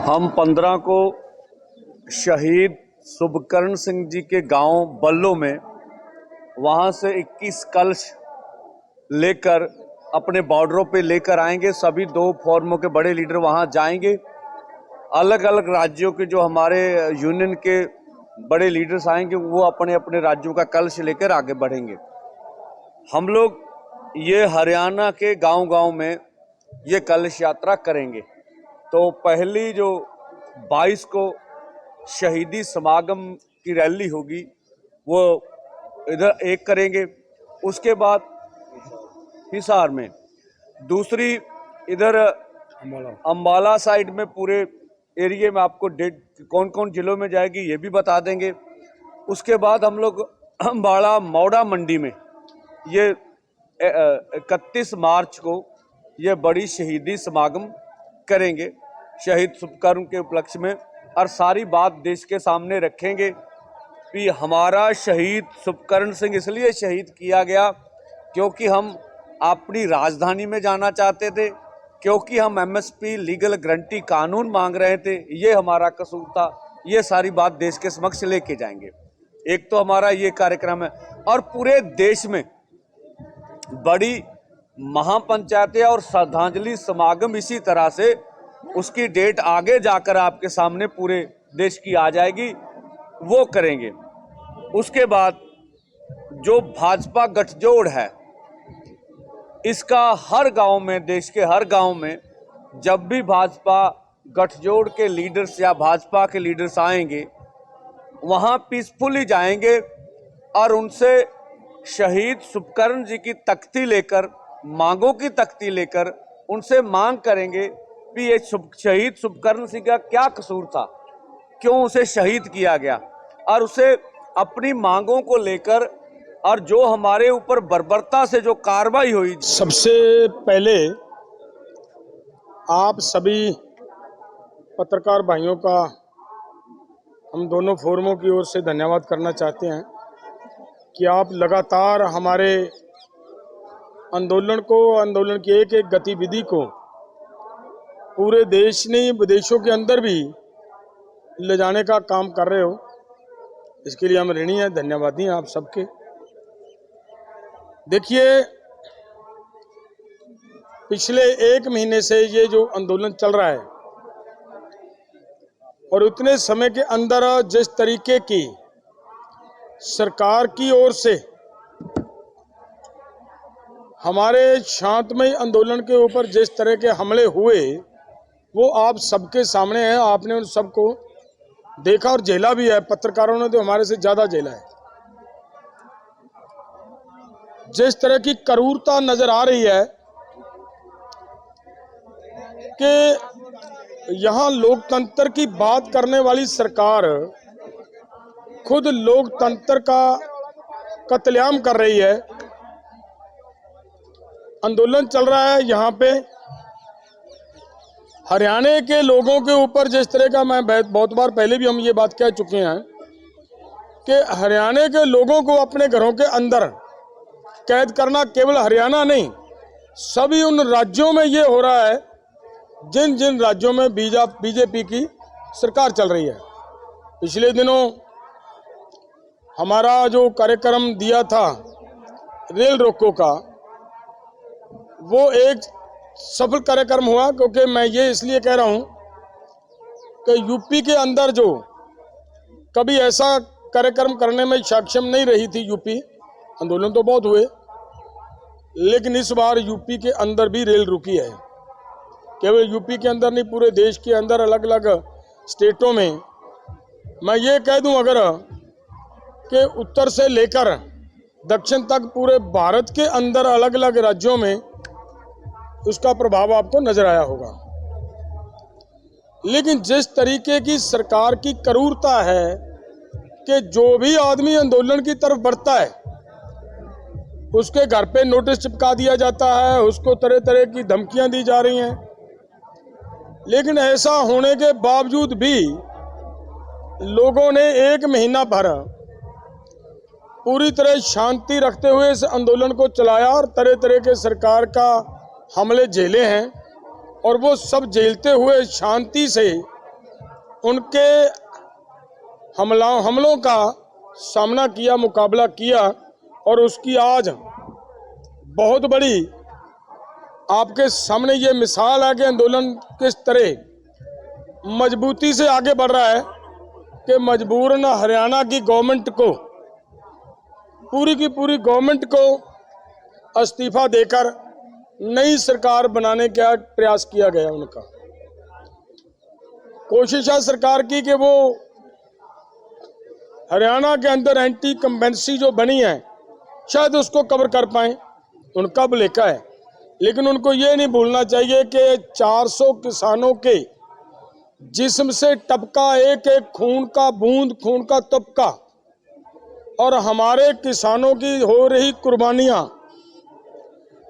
हम 15 को शहीद शुभकर्ण सिंह जी के गांव बल्लो में वहां से 21 कलश लेकर अपने बॉर्डरों पे लेकर आएंगे। सभी 2 फोरमों के बड़े लीडर वहां जाएंगे। अलग अलग राज्यों के जो हमारे यूनियन के बड़े लीडर्स आएंगे वो अपने अपने राज्यों का कलश लेकर आगे बढ़ेंगे। हम लोग ये हरियाणा के गांव-गांव में ये कलश यात्रा करेंगे। तो पहली जो 22 को शहीदी समागम की रैली होगी वो इधर एक करेंगे। उसके बाद हिसार में, दूसरी इधर अम्बाला साइड में, पूरे एरिया में आपको डेट कौन कौन जिलों में जाएगी ये भी बता देंगे। उसके बाद हम लोग अम्बाड़ा मौड़ा मंडी में ये 31 मार्च को ये बड़ी शहीदी समागम करेंगे शहीद शुभकर्ण के उपलक्ष्य में, और सारी बात देश के सामने रखेंगे कि हमारा शहीद शुभकर्ण सिंह इसलिए शहीद किया गया क्योंकि हम अपनी राजधानी में जाना चाहते थे, क्योंकि हम एमएसपी लीगल गारंटी कानून मांग रहे थे, ये हमारा कसूर था। ये सारी बात देश के समक्ष लेके जाएंगे। एक तो हमारा ये कार्यक्रम है, और पूरे देश में बड़ी महापंचायतें और श्रद्धांजलि समागम इसी तरह से उसकी डेट आगे जाकर आपके सामने पूरे देश की आ जाएगी, वो करेंगे। उसके बाद जो भाजपा गठजोड़ है इसका हर गांव में, देश के हर गांव में जब भी भाजपा गठजोड़ के लीडर्स या भाजपा के लीडर्स आएंगे वहां पीसफुली जाएंगे और उनसे शहीद शुभकर्ण जी की तख्ती लेकर, मांगों की तख्ती लेकर उनसे मांग करेंगे कि ये शहीद शुभकर्ण सिंह का क्या कसूर था, क्यों उसे शहीद किया गया, और उसे अपनी मांगों को लेकर और जो हमारे ऊपर बर्बरता से जो कार्रवाई हुई। सबसे पहले आप सभी पत्रकार भाइयों का हम दोनों फोरमों की ओर से धन्यवाद करना चाहते हैं कि आप लगातार हमारे आंदोलन की एक एक गतिविधि को पूरे देश नहीं विदेशों के अंदर भी ले जाने का काम कर रहे हो। इसके लिए हम ऋणी हैं, धन्यवादी हैं आप सबके। देखिए, पिछले 1 महीने से ये जो आंदोलन चल रहा है और उतने समय के अंदर जिस तरीके की सरकार की ओर से हमारे शांतमय आंदोलन के ऊपर जिस तरह के हमले हुए वो आप सबके सामने है। आपने उन सबको देखा और झेला भी है। पत्रकारों ने तो हमारे से ज्यादा झेला है। जिस तरह की क्रूरता नजर आ रही है कि यहाँ लोकतंत्र की बात करने वाली सरकार खुद लोकतंत्र का कत्लेआम कर रही है। आंदोलन चल रहा है यहाँ पे हरियाणा के लोगों के ऊपर जिस तरह का, मैं बहुत बार पहले भी हम ये बात कह चुके हैं कि हरियाणा के लोगों को अपने घरों के अंदर कैद करना केवल हरियाणा नहीं, सभी उन राज्यों में ये हो रहा है जिन जिन राज्यों में बीजेपी की सरकार चल रही है। पिछले दिनों हमारा जो कार्यक्रम दिया था रेल रोको का, वो एक सफल कार्यक्रम हुआ, क्योंकि मैं ये इसलिए कह रहा हूं कि यूपी के अंदर जो कभी ऐसा कार्यक्रम करने में सक्षम नहीं रही थी यूपी, आंदोलन तो बहुत हुए लेकिन इस बार यूपी के अंदर भी रेल रुकी है। केवल यूपी के अंदर नहीं, पूरे देश के अंदर अलग अलग स्टेटों में, मैं ये कह दूं अगर कि उत्तर से लेकर दक्षिण तक पूरे भारत के अंदर अलग अलग राज्यों में उसका प्रभाव आपको नजर आया होगा। लेकिन जिस तरीके की सरकार की क्रूरता है कि जो भी आदमी आंदोलन की तरफ बढ़ता है उसके घर पे नोटिस चिपका दिया जाता है, उसको तरह तरह की धमकियां दी जा रही हैं। लेकिन ऐसा होने के बावजूद भी लोगों ने 1 महीना भर पूरी तरह शांति रखते हुए इस आंदोलन को चलाया और तरह तरह के सरकार का हमले झेले हैं, और वो सब झेलते हुए शांति से उनके हमलों का सामना किया, मुकाबला किया, और उसकी आज बहुत बड़ी आपके सामने ये मिसाल है कि आंदोलन किस तरह मजबूती से आगे बढ़ रहा है कि मजबूरन हरियाणा की गवर्नमेंट को, पूरी की पूरी गवर्नमेंट को इस्तीफा देकर नई सरकार बनाने का प्रयास किया गया। उनका कोशिश है सरकार की कि वो हरियाणा के अंदर एंटी कंबेंसी जो बनी है शायद उसको कवर कर पाएं, उनका भुलेखा है। लेकिन उनको ये नहीं भूलना चाहिए कि 400 किसानों के जिस्म से टपका एक एक खून का बूंद, खून का तबका, और हमारे किसानों की हो रही कुर्बानियां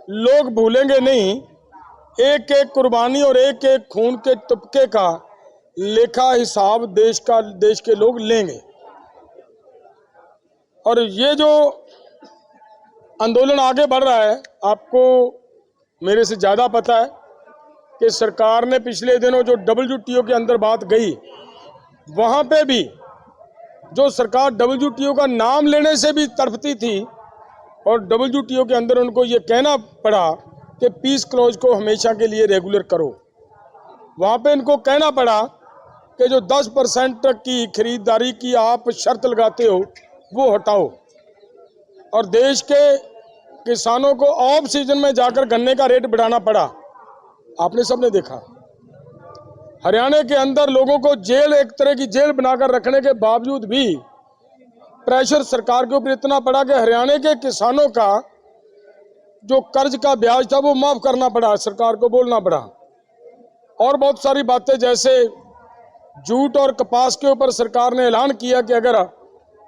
लोग भूलेंगे नहीं। एक एक कुर्बानी और एक एक खून के तुपके का लेखा हिसाब देश के लोग लेंगे। और ये जो आंदोलन आगे बढ़ रहा है, आपको मेरे से ज़्यादा पता है कि सरकार ने पिछले दिनों जो WTO के अंदर बात गई, वहाँ पे भी जो सरकार WTO का नाम लेने से भी तड़पती थी, और WTO के अंदर उनको ये कहना पड़ा कि पीस क्लॉज को हमेशा के लिए रेगुलर करो। वहाँ पे इनको कहना पड़ा कि जो 10% की खरीदारी की आप शर्त लगाते हो वो हटाओ, और देश के किसानों को ऑफ सीजन में जाकर गन्ने का रेट बढ़ाना पड़ा। आपने सबने देखा हरियाणा के अंदर लोगों को जेल, एक तरह की जेल बनाकर रखने के बावजूद भी प्रेशर सरकार के ऊपर इतना पड़ा कि हरियाणा के किसानों का जो कर्ज का ब्याज था वो माफ करना पड़ा, सरकार को बोलना पड़ा। और बहुत सारी बातें, जैसे जूट और कपास के ऊपर सरकार ने ऐलान किया कि अगर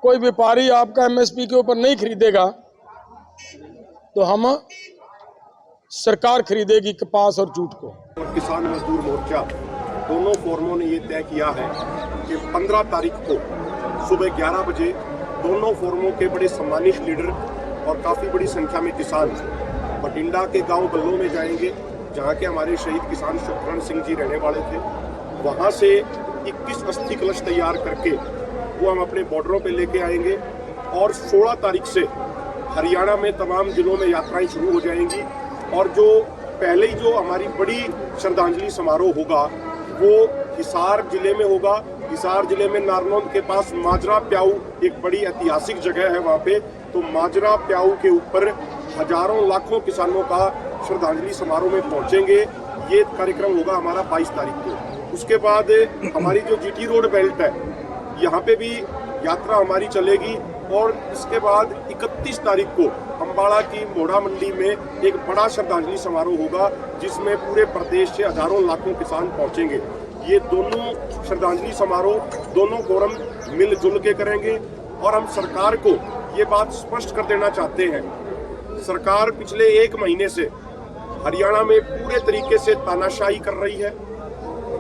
कोई व्यापारी आपका MSP के ऊपर नहीं खरीदेगा तो हम सरकार खरीदेगी कपास और जूट को। किसान मजदूर मोर्चा दोनों फोरमों ने ये तय किया है कि 15 तारीख को सुबह 11 बजे दोनों फोरमों के बड़े सम्मानित लीडर और काफ़ी बड़ी संख्या में किसान बठिंडा के गांव बल्लो में जाएंगे, जहां के हमारे शहीद किसान शुभकरण सिंह जी रहने वाले थे। वहां से 21 अस्थि कलश तैयार करके वो हम अपने बॉर्डरों पे लेके आएंगे, और 16 तारीख से हरियाणा में तमाम जिलों में यात्राएं शुरू हो जाएंगी। और जो पहले ही जो हमारी बड़ी श्रद्धांजलि समारोह होगा वो हिसार जिले में होगा। हिसार जिले में नारनौंद के पास माजरा प्याऊ एक बड़ी ऐतिहासिक जगह है, वहाँ पे तो माजरा प्याऊ के ऊपर हजारों लाखों किसानों का श्रद्धांजलि समारोह में पहुंचेंगे। ये कार्यक्रम होगा हमारा 22 तारीख को। उसके बाद हमारी जो GT रोड बेल्ट है यहाँ पे भी यात्रा हमारी चलेगी, और इसके बाद 31 तारीख को अम्बाड़ा की मोड़ा मंडी में एक बड़ा श्रद्धांजलि समारोह होगा, जिसमें पूरे प्रदेश से हजारों लाखों किसान पहुंचेंगे। ये दोनों श्रद्धांजलि समारोह दोनों फोरम मिलजुल के करेंगे। और हम सरकार को ये बात स्पष्ट कर देना चाहते हैं, सरकार पिछले 1 महीने से हरियाणा में पूरे तरीके से तानाशाही कर रही है।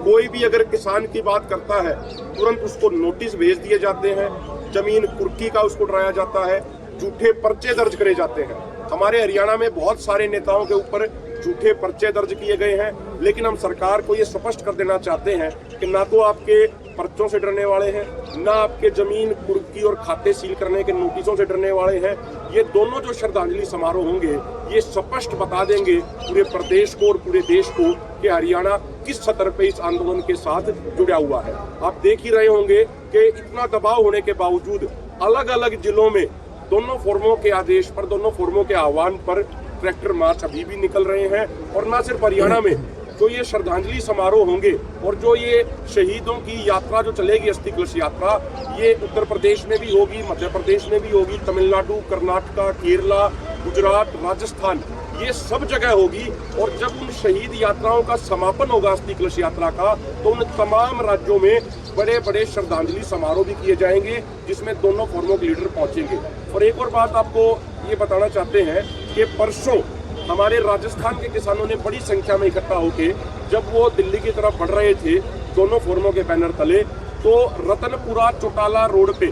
कोई भी अगर किसान की बात करता है तुरंत उसको नोटिस भेज दिए जाते हैं, जमीन कुर्की का उसको डराया जाता है, झूठे पर्चे दर्ज करे जाते हैं। हमारे हरियाणा में बहुत सारे नेताओं के ऊपर झूठे पर्चे दर्ज किए गए हैं, लेकिन हम सरकार को ये स्पष्ट कर देना चाहते हैं कि ना तो आपके पर्चों से डरने वाले हैं, ना आपके जमीन कुर्की और खाते सील करने के नोटिसों से डरने वाले हैं। ये दोनों जो श्रद्धांजलि समारोह होंगे ये स्पष्ट बता देंगे पूरे प्रदेश को और पूरे देश को कि हरियाणा किस स्तर पे इस आंदोलन के साथ जुड़ा हुआ है। आप देख ही रहे होंगे कि इतना दबाव होने के बावजूद अलग अलग जिलों में दोनों फोरमों के आदेश पर, दोनों फोरमों के आह्वान पर ट्रैक्टर मार्च अभी भी निकल रहे हैं। और न सिर्फ हरियाणा में जो ये श्रद्धांजलि समारोह होंगे और जो ये शहीदों की यात्रा जो चलेगी, अस्थि कलश यात्रा, ये उत्तर प्रदेश में भी होगी, मध्य प्रदेश में भी होगी, तमिलनाडु, कर्नाटका, केरला, गुजरात, राजस्थान, ये सब जगह होगी। और जब उन शहीद यात्राओं का समापन होगा अस्थि कलश यात्रा का, तो उन तमाम राज्यों में बड़े बड़े श्रद्धांजलि समारोह भी किए जाएंगे, जिसमें दोनों फोरमों के लीडर पहुंचेंगे। और एक और बात आपको ये बताना चाहते हैं कि परसों हमारे राजस्थान के किसानों ने बड़ी संख्या में इकट्ठा होकर जब वो दिल्ली की तरफ बढ़ रहे थे दोनों फोरमों के बैनर तले, तो रतनपुरा चौटाला रोड पे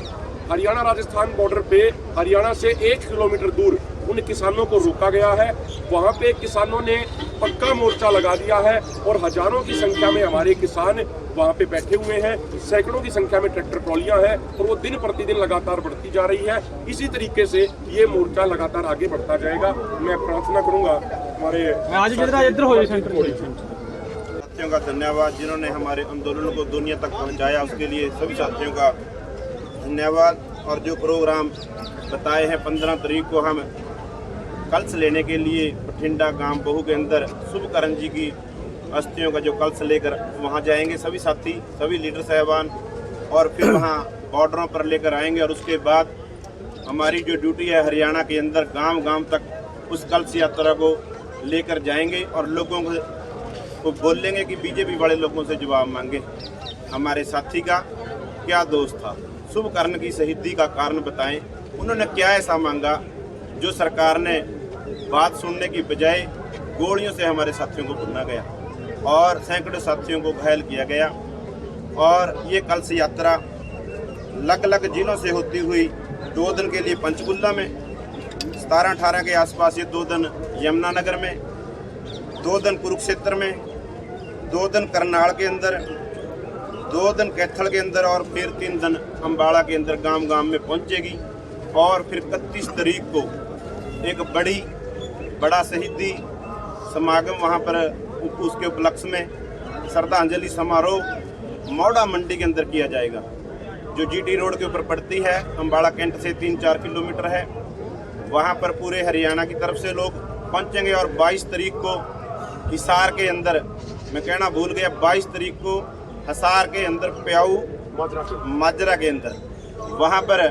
हरियाणा राजस्थान बॉर्डर पे हरियाणा से 1 किलोमीटर दूर उन किसानों को रोका गया है। वहाँ पे किसानों ने पक्का मोर्चा लगा दिया है और हजारों की संख्या में हमारे किसान वहाँ पे बैठे हुए हैं। सैकड़ों की संख्या में ट्रैक्टर ट्रॉलियां हैं और वो दिन प्रतिदिन लगातार बढ़ती जा रही है। इसी तरीके से ये मोर्चा लगातार आगे बढ़ता जाएगा। मैं प्रार्थना करूंगा हमारे साथियों का धन्यवाद जिन्होंने हमारे आंदोलन को दुनिया तक पहुंचाया, उसके लिए सभी साथियों का धन्यवाद। और जो प्रोग्राम बताए हैं 15 तारीख को हम कलश लेने के लिए बठिंडा गांव बहू के अंदर शुभकरण जी की अस्थियों का जो कलश लेकर वहां जाएंगे सभी साथी, सभी लीडर साहबान, और फिर वहां बॉर्डरों पर लेकर आएंगे। और उसके बाद हमारी जो ड्यूटी है हरियाणा के अंदर गांव गांव तक उस कलश यात्रा को लेकर जाएंगे और लोगों को बोलेंगे कि बीजेपी वाले लोगों से जवाब मांगे। हमारे साथी का क्या दोष था, शुभकर्ण की शहीदी का कारण बताएं। उन्होंने क्या ऐसा मांगा जो सरकार ने बात सुनने की बजाय गोलियों से हमारे साथियों को भुना गया और सैकड़ों साथियों को घायल किया गया। और ये कलश यात्रा अलग अलग जिलों से होती हुई 2 दिन के लिए पंचकुला में, 17-18 के आसपास ये 2 दिन यमुनानगर में, 2 दिन कुरुक्षेत्र में, 2 दिन करनाल के अंदर, 2 दिन कैथल के अंदर और फिर 3 दिन अम्बाड़ा के अंदर गांव गांव में पहुंचेगी। और फिर 31 तारीख को एक बड़ा शहीदी समागम वहां पर उसके उपलक्ष्य में श्रद्धांजलि समारोह मौड़ा मंडी के अंदर किया जाएगा, जो जीटी रोड के ऊपर पड़ती है, अम्बाड़ा कैंट से 3-4 किलोमीटर है। वहां पर पूरे हरियाणा की तरफ से लोग पहुंचेंगे। और 22 तारीख को हिसार के अंदर, मैं कहना भूल गया, 22 तारीख को हिसार के अंदर प्याऊ माजरा के अंदर वहां पर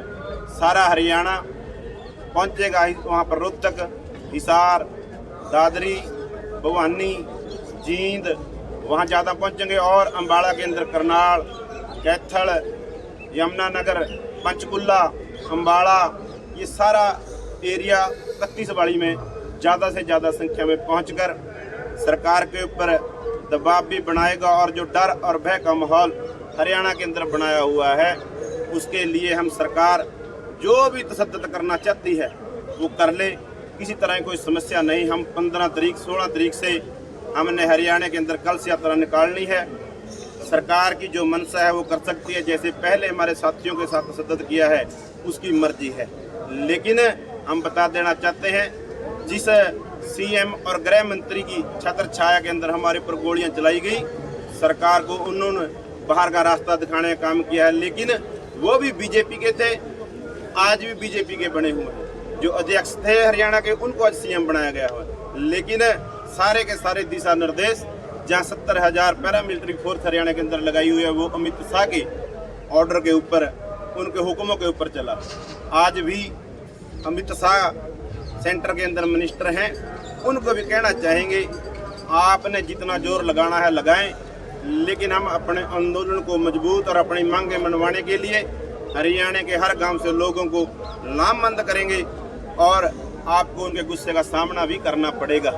सारा हरियाणा पहुंचेगा। वहां पर रोहतक, हिसार, दादरी, भवानी, जींद वहां ज़्यादा पहुंचेंगे। और अम्बाड़ा के अंदर करनाल, कैथल, यमुनानगर, पंचकुला, अम्बाड़ा, ये सारा एरिया 31वाड़ी में ज़्यादा से ज़्यादा संख्या में पहुंचकर सरकार के ऊपर दबाव भी बनाएगा। और जो डर और भय का माहौल हरियाणा के अंदर बनाया हुआ है, उसके लिए हम सरकार जो भी तसद्दुद करना चाहती है वो कर ले, किसी तरह कोई समस्या नहीं। हम 15 तारीख 16 तारीख से हमने हरियाणा के अंदर कलश यात्रा निकालनी है। सरकार की जो मंशा है वो कर सकती है, जैसे पहले हमारे साथियों के साथ तसद्दुद किया है उसकी मर्जी है। लेकिन हम बता देना चाहते हैं, जिस सीएम और गृह मंत्री की छत्र छाया के अंदर हमारे पर गोलियां चलाई गई, सरकार को उन्होंने बाहर का रास्ता दिखाने का काम किया है। लेकिन वो भी बीजेपी के थे, आज भी बीजेपी के बने हुए हैं। जो अध्यक्ष थे हरियाणा के, उनको आज सीएम बनाया गया है। लेकिन सारे के सारे दिशा निर्देश जहाँ 70,000 पैरामिलिट्री फोर्स हरियाणा के अंदर लगाई हुई है, वो अमित शाह के ऑर्डर के ऊपर, उनके हुक्मों के ऊपर चला। आज भी अमित शाह सेंटर के अंदर मिनिस्टर हैं, उनको भी कहना चाहेंगे आपने जितना जोर लगाना है लगाएं, लेकिन हम अपने आंदोलन को मजबूत और अपनी मांगें मनवाने के लिए हरियाणा के हर गांव से लोगों को लामबंद करेंगे और आपको उनके गुस्से का सामना भी करना पड़ेगा।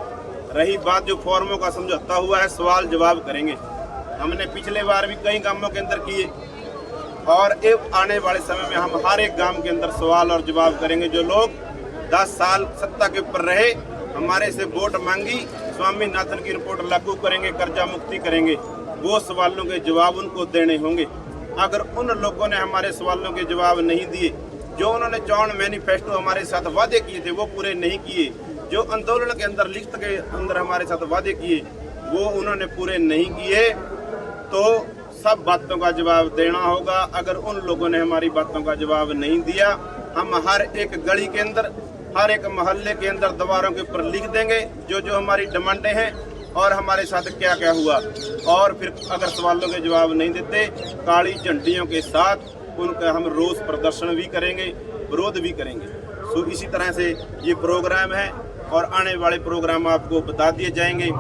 रही बात जो फॉर्मों का समझौता हुआ है, सवाल जवाब करेंगे। हमने पिछले बार भी कई गांवों के अंदर किए और आने वाले समय में हम हर एक गांव के अंदर सवाल और जवाब करेंगे। जो लोग 10 साल सत्ता के ऊपर रहे, हमारे से वोट मांगी, स्वामीनाथन की रिपोर्ट लागू करेंगे, कर्जा मुक्ति करेंगे, वो सवालों के जवाब उनको देने होंगे। अगर उन लोगों ने हमारे सवालों के जवाब नहीं दिए, जो उन्होंने चौन मैनिफेस्टो हमारे साथ वादे किए थे वो पूरे नहीं किए, जो आंदोलन के अंदर लिखत के अंदर हमारे साथ वादे किए वो उन्होंने पूरे नहीं किए, तो सब बातों का जवाब देना होगा। अगर उन लोगों ने हमारी बातों का जवाब नहीं दिया, हम हर एक गली के अंदर, हर एक मोहल्ले के अंदर दीवारों के ऊपर लिख देंगे जो जो हमारी डिमांडें हैं और हमारे साथ क्या क्या हुआ। और फिर अगर सवालों के जवाब नहीं देते, काली झंडियों के साथ उनका हम रोष प्रदर्शन भी करेंगे, विरोध भी करेंगे। सो इसी तरह से ये प्रोग्राम है और आने वाले प्रोग्राम आपको बता दिए जाएंगे।